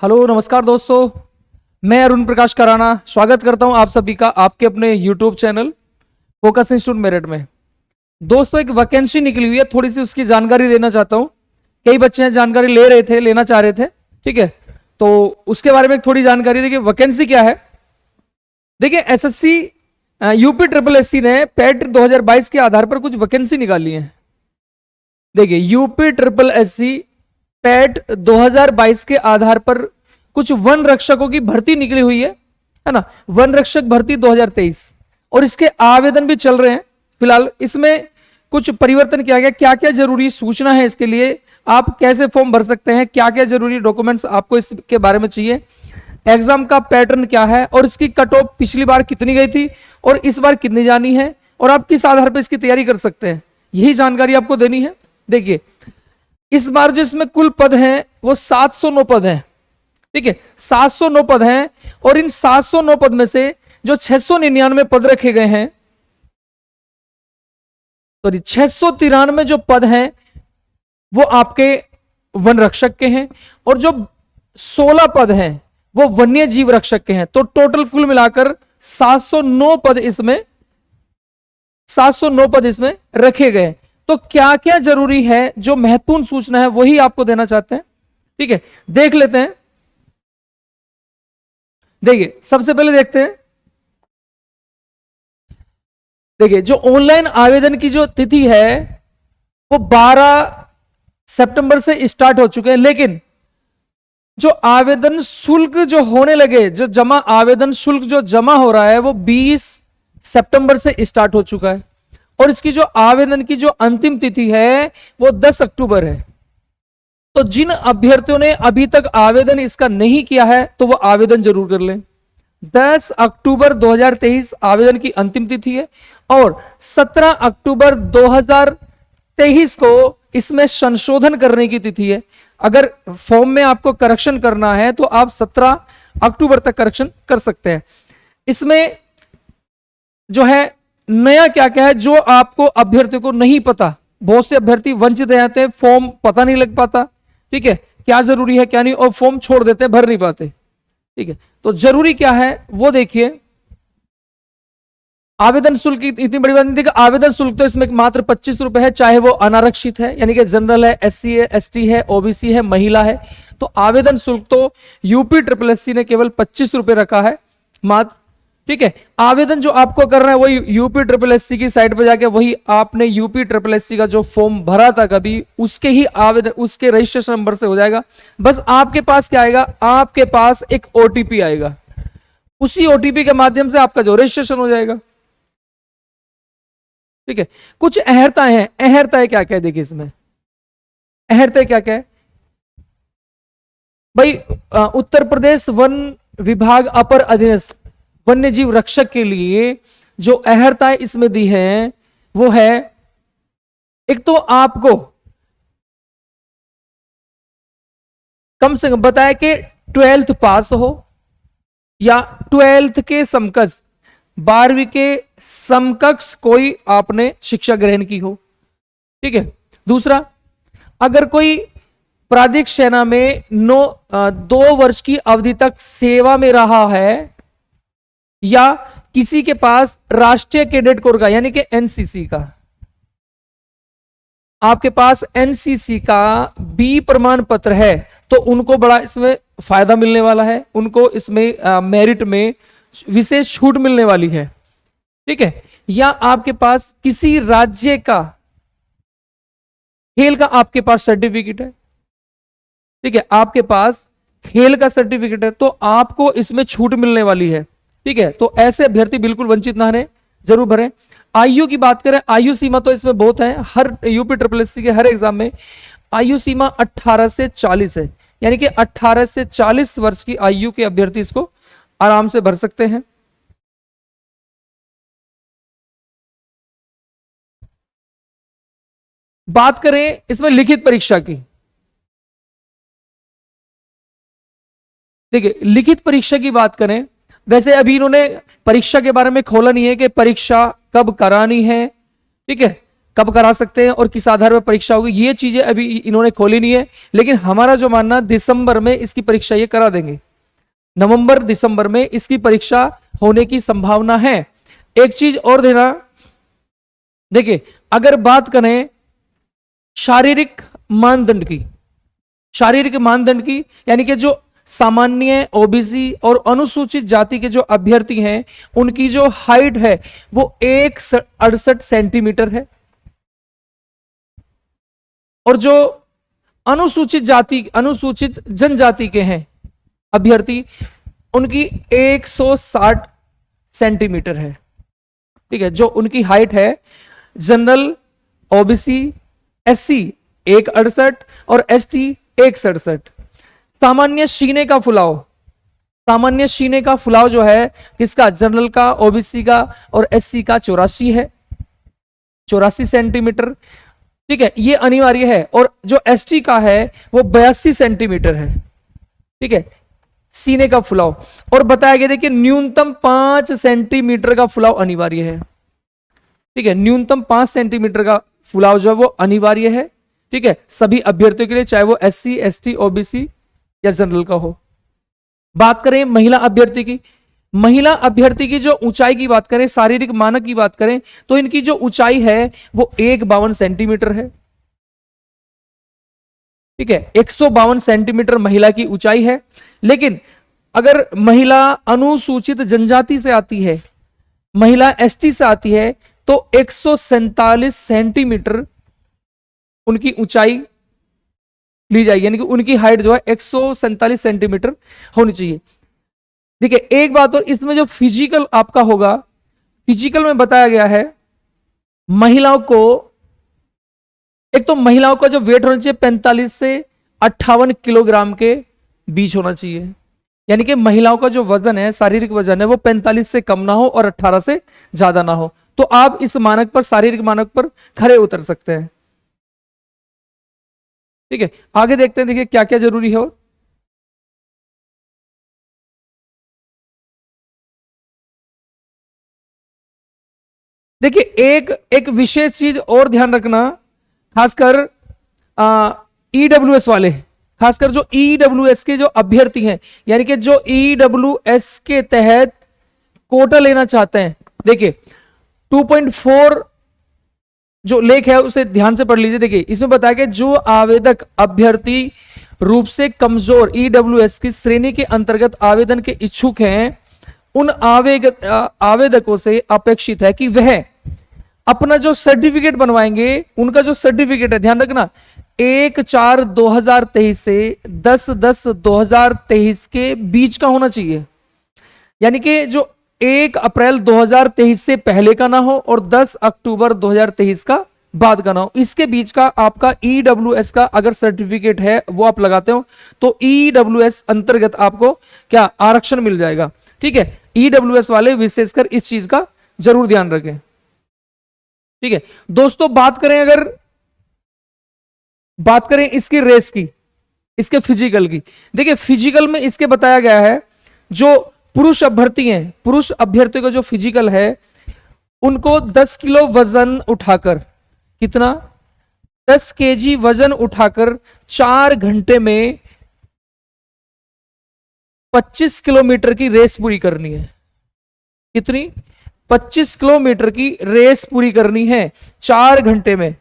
Hello नमस्कार दोस्तों, मैं अरुण प्रकाश कराना स्वागत करता हूं आप सभी का आपके अपने YouTube channel focus institute Meerut में। दोस्तों एक वैकेंसी निकली हुई है, थोड़ी सी उसकी जानकारी देना चाहता हूं। कई बच्चे हैं जानकारी लेना चाह रहे थे, ठीक है, तो उसके बारे में थोड़ी जानकारी। देखिए वैकेंसी क्या है। देखिए एसएससी यूपी ट्रिपल एससी ने पैट 2022 के आधार पर कुछ वैकेंसी निकाली है। देखिए यूपी ट्रिपल एससी पैट 2022 के आधार पर कुछ वन रक्षकों की भर्ती निकली हुई है ना, वन रक्षक भर्ती 2023, और इसके आवेदन भी चल रहे हैं फिलहाल। इसमें कुछ परिवर्तन किया गया, क्या क्या जरूरी सूचना है इसके लिए, आप कैसे फॉर्म भर सकते हैं, क्या क्या जरूरी डॉक्यूमेंट्स आपको इसके बारे में चाहिए, एग्जाम का पैटर्न क्या है, और इसकी कट ऑफ पिछली बार कितनी गई थी और इस बार कितनी जानी है, और आप किस आधार पर इसकी तैयारी कर सकते हैं, यही जानकारी आपको देनी है। देखिए इस बार जो इसमें कुल पद हैं वो 709 पद हैं, ठीक है, 709 पद हैं, और इन 709 पद में से जो 699 पद रखे गए हैं, सॉरी 693 जो पद हैं वो आपके वन रक्षक के हैं, और जो 16 पद हैं वो वन्य जीव रक्षक के हैं। तो टोटल कुल मिलाकर 709 पद इसमें रखे गए। तो क्या क्या जरूरी है, जो महत्वपूर्ण सूचना है वही आपको देना चाहते हैं, ठीक है, देख लेते हैं। देखिए सबसे पहले देखते हैं, देखिए जो ऑनलाइन आवेदन की जो तिथि है वो 12 सितंबर से स्टार्ट हो चुके हैं, लेकिन जो आवेदन शुल्क जो होने लगे, जो आवेदन शुल्क जो जमा हो रहा है वो 20 सितंबर से स्टार्ट हो चुका है, और इसकी जो आवेदन की जो अंतिम तिथि है वो 10 अक्टूबर है। तो जिन अभ्यर्थियों ने अभी तक आवेदन इसका नहीं किया है तो वो आवेदन जरूर कर लें। 10 अक्टूबर 2023 आवेदन की अंतिम तिथि है, और 17 अक्टूबर 2023 को इसमें संशोधन करने की तिथि है। अगर फॉर्म में आपको करेक्शन करना है तो आप 17 अक्टूबर तक करेक्शन कर सकते हैं। इसमें जो है नया क्या क्या है जो आपको अभ्यर्थियों को नहीं पता, बहुत से अभ्यर्थी वंचित रह जाते हैं, फॉर्म पता नहीं लग पाता, ठीक है, क्या जरूरी है क्या नहीं, और फॉर्म छोड़ देते हैं, भर नहीं पाते, ठीक है। तो जरूरी क्या है वो देखिए। आवेदन शुल्क इतनी बड़ी बात नहीं थी कि आवेदन शुल्क तो इसमें मात्र 25 रुपए है, चाहे वो अनारक्षित है यानी कि जनरल है, एससी है, एसटी है, ओबीसी है, महिला है। तो आवेदन शुल्क तो यूपी ट्रिपल एससी ने केवल 25 रुपए रखा है मात्र, ठीक है। आवेदन जो आपको करना है वही यूपी ट्रिपल एससी की साइट पर जाके वही आपने यूपी ट्रिपल एससी का जो फॉर्म भरा था कभी, उसके ही आवेदन उसके रजिस्ट्रेशन नंबर से हो जाएगा। बस आपके पास क्या आएगा, आपके पास एक ओटीपी आएगा, उसी ओटीपी के माध्यम से आपका जो रजिस्ट्रेशन हो जाएगा, ठीक है। कुछ अहर्ताएं हैं, अहर्ताएं क्या क्या है देखिए इसमें, अहर्ताएं क्या क्या है भाई। उत्तर प्रदेश वन विभाग अपर अधीनस्थ वन्य जीव रक्षक के लिए जो अहर्ताएं इसमें दी हैं वो है, एक तो आपको कम से कम बताया कि 12th पास हो या 12th के समकक्ष 12वीं के समकक्ष कोई आपने शिक्षा ग्रहण की हो, ठीक है। दूसरा, अगर कोई प्रादेशिक सेना में 2 वर्ष की अवधि तक सेवा में रहा है, या किसी के पास राष्ट्रीय कैडेट कोर का यानी कि एनसीसी का, आपके पास एनसीसी का बी प्रमाण पत्र है, तो उनको बड़ा इसमें फायदा मिलने वाला है, उनको इसमें मेरिट में विशेष छूट मिलने वाली है, ठीक है। या आपके पास किसी राज्य का खेल का आपके पास सर्टिफिकेट है, ठीक है, आपके पास खेल का सर्टिफिकेट है, तो आपको इसमें छूट मिलने वाली है, ठीक है। तो ऐसे अभ्यर्थी बिल्कुल वंचित ना रहे, जरूर भरें। आयु की बात करें, आयु सीमा तो इसमें बहुत है, हर यूपी ट्रिपल एससी के हर एग्जाम में आयु सीमा 18 से 40 है, यानी कि 18 से 40 वर्ष की आयु के अभ्यर्थी इसको आराम से भर सकते हैं। बात करें इसमें लिखित परीक्षा की, देखिए लिखित परीक्षा की बात करें, वैसे अभी इन्होंने परीक्षा के बारे में खोला नहीं है कि परीक्षा कब करानी है, ठीक है, कब करा सकते हैं और किस आधार पर परीक्षा होगी, ये चीजें अभी इन्होंने खोली नहीं है। लेकिन हमारा जो मानना, दिसंबर में इसकी परीक्षा ये करा देंगे, नवंबर दिसंबर में इसकी परीक्षा होने की संभावना है। एक चीज और देना, देखिए अगर बात करें शारीरिक मानदंड की, शारीरिक मानदंड की, यानी कि जो सामान्य, ओबीसी और अनुसूचित जाति के जो अभ्यर्थी हैं उनकी जो हाइट है वो 168 सेंटीमीटर है, और जो अनुसूचित जाति, अनुसूचित जनजाति के हैं अभ्यर्थी, उनकी 160 सेंटीमीटर है। ठीक है, जो उनकी हाइट है, जनरल, ओबीसी, एससी 168 और एसटी 167। सामान्य सीने का फुलाव, सामान्य सीने का फुलाव जो है किसका, जनरल का, ओबीसी का और एससी का 84 है, 84 सेंटीमीटर। ठीक है, ये अनिवार्य है। और जो एसटी का है वो 82 सेंटीमीटर है। ठीक है, सीने का फुलाव। और बताया गया देखिए न्यूनतम 5 सेंटीमीटर का फुलाव अनिवार्य है। ठीक है, न्यूनतम 5 सेंटीमीटर का फुलाव जो है वो अनिवार्य है। ठीक है, सभी अभ्यर्थियों के लिए, चाहे वो एससी, एसटी, ओबीसी या जनरल का हो। बात करें महिला अभ्यर्थी की, महिला अभ्यर्थी की जो ऊंचाई की बात करें, शारीरिक मानक की बात करें, तो इनकी जो ऊंचाई है वो 152 सेंटीमीटर है। ठीक है, 152 सेंटीमीटर महिला की ऊंचाई है। लेकिन अगर महिला अनुसूचित जनजाति से आती है, महिला एसटी से आती है, तो 147 सेंटीमीटर उनकी ऊंचाई ली जाएगी, यानी कि उनकी हाइट जो है 147 सेंटीमीटर होनी चाहिए। देखिए एक बात और, इसमें जो फिजिकल आपका होगा, फिजिकल में बताया गया है महिलाओं को, एक तो महिलाओं का जो वेट होना चाहिए 45 से 58 किलोग्राम के बीच होना चाहिए, यानी कि महिलाओं का जो वजन है, शारीरिक वजन है, वो 45 से कम ना हो और 18 से ज्यादा ना हो, तो आप इस मानक पर, शारीरिक मानक पर खरे उतर सकते हैं। ठीक है, आगे देखते हैं, देखिए क्या क्या जरूरी है। और देखिए एक विशेष चीज और ध्यान रखना, खासकर ईडब्ल्यूएस वाले, खासकर जो ईडब्ल्यूएस के जो अभ्यर्थी हैं, यानी कि जो ईडब्ल्यूएस के तहत कोटा लेना चाहते हैं। देखिए 2.4 जो लेख है उसे ध्यान से पढ़ लीजिए। देखिए इसमें बताया गया जो आवेदक अभ्यर्थी रूप से कमजोर ईडब्ल्यूएस की श्रेणी के अंतर्गत आवेदन के इच्छुक हैं, उन आवेदकों से अपेक्षित है कि वह अपना जो सर्टिफिकेट बनवाएंगे, उनका जो सर्टिफिकेट है, ध्यान रखना 1/4/2023 से 10/10/2023 के बीच का होना चाहिए, यानी कि जो 1 अप्रैल 2023 से पहले का ना हो और 10 अक्टूबर 2023 का बाद का ना हो। इसके बीच का आपका ईडब्ल्यूएस का अगर सर्टिफिकेट है वो आप लगाते हो तो ईडब्ल्यूएस अंतर्गत आपको क्या आरक्षण मिल जाएगा। ठीक है, ईडब्ल्यूएस वाले विशेषकर इस चीज का जरूर ध्यान रखें। ठीक है दोस्तों, बात करें इसकी रेस की, इसके फिजिकल की। देखिए फिजिकल में इसके बताया गया है जो पुरुष अभ्यर्थी हैं, पुरुष अभ्यर्थियों का जो फिजिकल है, उनको 10 किलो वजन उठाकर, कितना, 10 केजी वजन उठाकर 4 घंटे में 25 किलोमीटर की रेस पूरी करनी है। कितनी, 25 किलोमीटर की रेस पूरी करनी है 4 घंटे में,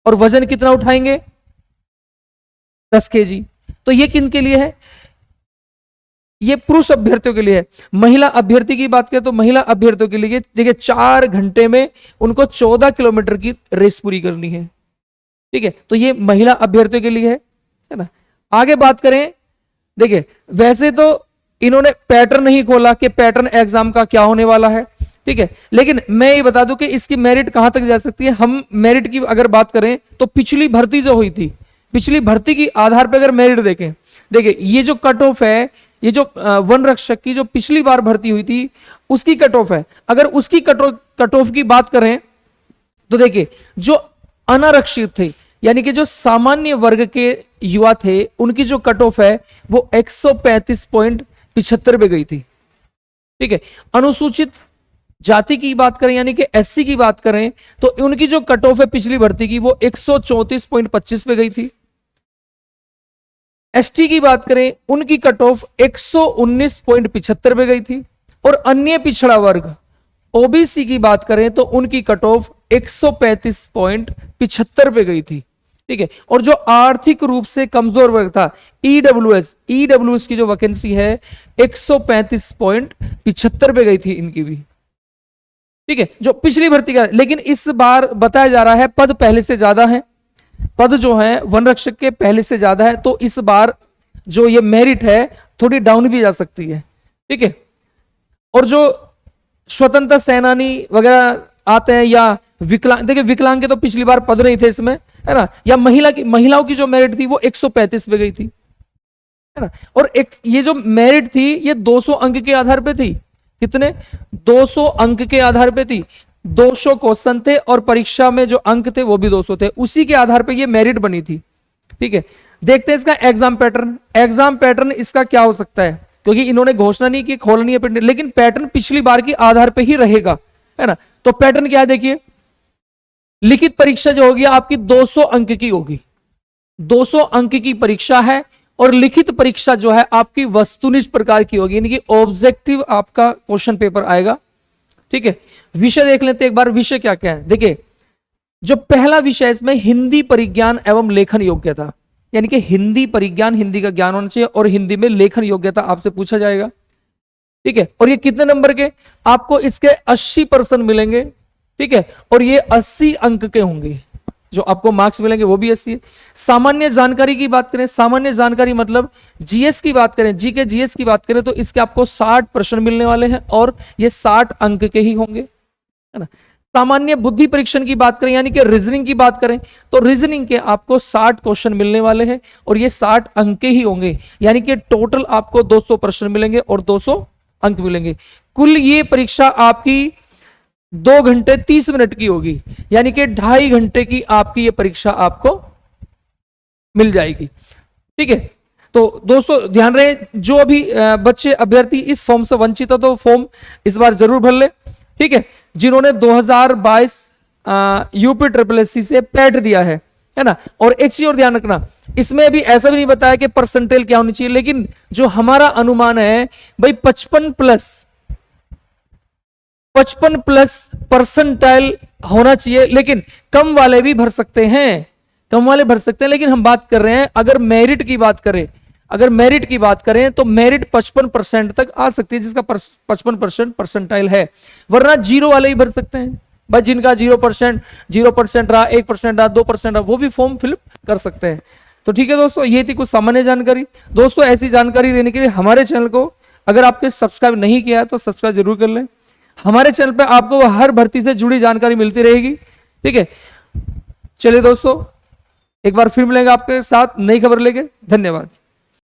और वजन कितना उठाएंगे, 10 केजी। तो ये किन के लिए है, ये पुरुष अभ्यर्थियों के लिए है। महिला अभ्यर्थी की बात करें तो महिला अभ्यर्थियों के लिए देखिए 4 घंटे में उनको 14 किलोमीटर की रेस पूरी करनी है। ठीक है, तो ये महिला अभ्यर्थियों के लिए है ना। आगे बात करें, देखिए वैसे तो इन्होंने पैटर्न नहीं खोला कि पैटर्न एग्जाम का क्या होने वाला है। ठीक है, लेकिन मैं ये बता दूं कि इसकी मेरिट कहां तक जा सकती है। हम मेरिट की अगर बात करें तो पिछली भर्ती जो हुई थी, पिछली भर्ती की आधार पर अगर मेरिट देखें, देखिए ये जो कट ऑफ है, ये जो वन रक्षक की जो पिछली बार भर्ती हुई थी उसकी कट ऑफ है। अगर उसकी कट ऑफ की बात करें तो देखिए जो अनारक्षित थे, यानी कि जो सामान्य वर्ग के युवा थे, उनकी जो कट ऑफ है वो 135.75 पे गई थी। ठीक है, अनुसूचित जाति की बात करें यानी कि एससी की बात करें तो उनकी जो कट ऑफ है पिछली भर्ती की वो 134.25 पे गई थी। एसटी की बात करें उनकी कट ऑफ 119.75 पे गई थी। और अन्य पिछड़ा वर्ग ओबीसी की बात करें तो उनकी कट ऑफ 135.75 पे गई थी। ठीक है, और जो आर्थिक रूप से कमजोर वर्ग था ईडब्ल्यूएस की जो वैकेंसी है 135.75 पे गई थी इनकी भी। ठीक है, जो पिछली भर्ती का, लेकिन इस बार बताया जा रहा है पद पहले से ज्यादा है, पद जो है वन रक्षक के पहले से ज्यादा है, तो इस बार जो ये मेरिट है थोड़ी डाउन भी जा सकती है। ठीक है, और जो स्वतंत्रता सेनानी वगैरह आते हैं या विकलांग, देखिए विकलांग के तो पिछली बार पद नहीं थे इसमें, है ना, या महिलाओं की जो मेरिट थी वो 135 पे गई थी, है ना। और ये जो मेरिट थी ये 200 अंक के आधार पे थी। कितने? 200 अंक के आधार पे थी। 200 क्वेश्चन थे और परीक्षा में जो अंक थे वो भी 200 थे, उसी के आधार पे ये मेरिट बनी थी। ठीक है, देखते हैं इसका एग्जाम पैटर्न। एग्जाम पैटर्न इसका क्या हो सकता है, क्योंकि इन्होंने घोषणा नहीं की खोलनी है, लेकिन पैटर्न पिछली बार के आधार पे ही रहेगा, है ना। तो पैटर्न क्या है देखिए, लिखित परीक्षा जो होगी आपकी 200 अंक की होगी, 200 अंक की परीक्षा है। और लिखित परीक्षा जो है आपकी वस्तुनिष्ठ प्रकार की होगी, यानी कि ऑब्जेक्टिव आपका क्वेश्चन पेपर आएगा। ठीक है, विषय देख लेते हैं एक बार, विषय क्या क्या है। देखिए, जो पहला विषय इसमें हिंदी परिज्ञान एवं लेखन योग्यता, यानी कि हिंदी परिज्ञान, हिंदी का ज्ञान होना चाहिए और हिंदी में लेखन योग्यता आपसे पूछा जाएगा। ठीक है, और ये कितने नंबर के? आपको इसके 80% मिलेंगे। ठीक है, और ये 80 अंक के होंगे, जो आपको मार्क्स मिलेंगे वो भी 80 है। सामान्य जानकारी की बात करें, सामान्य जानकारी मतलब जीएस की बात करें, जी के जीएस की बात करें तो इसके आपको 60 प्रश्न मिलने वाले हैं और ये 60 अंक के ही होंगे, है ना। सामान्य बुद्धि परीक्षण की बात करें यानी कि रीजनिंग की बात करें तो रीजनिंग के आपको 60 क्वेश्चन मिलने वाले हैं और ये 60 अंक के ही होंगे, यानी कि टोटल आपको 200 प्रश्न मिलेंगे और 200 अंक मिलेंगे। कुल ये परीक्षा आपकी 2 घंटे 30 मिनट की होगी, यानी कि 2.5 घंटे की आपकी ये परीक्षा आपको मिल जाएगी। ठीक है, तो दोस्तों ध्यान रहे, जो अभी बच्चे अभ्यर्थी इस फॉर्म से वंचित हो तो फॉर्म इस बार जरूर भर ले। ठीक है, जिन्होंने 2022 यूपी SSC से पैट दिया है ना। और एक चीज और ध्यान रखना, इसमें भी ऐसा भी नहीं बताया कि परसेंटेज क्या होनी चाहिए, लेकिन जो हमारा अनुमान है भाई 55 प्लस परसेंटाइल होना चाहिए, लेकिन कम वाले भी भर सकते हैं, कम वाले भर सकते हैं। लेकिन हम बात कर रहे हैं अगर मेरिट की बात करें, अगर मेरिट की बात करें तो मेरिट 55% तक आ सकती है, जिसका 55% परसेंटाइल है, वरना जीरो वाले ही भर सकते हैं भाई, जिनका 0% रहा, 1% रहा, 2% रहा, वो भी फॉर्म फिलअप कर सकते हैं। तो ठीक है दोस्तों, ये थी कुछ सामान्य जानकारी। दोस्तों ऐसी जानकारी लेने के लिए हमारे चैनल को अगर आपने सब्सक्राइब नहीं किया है तो सब्सक्राइब जरूर कर लें। हमारे चैनल पे आपको हर भर्ती से जुड़ी जानकारी मिलती रहेगी। ठीक है, चलिए दोस्तों एक बार फिर मिलेंगे आपके साथ नई खबर लेके। धन्यवाद।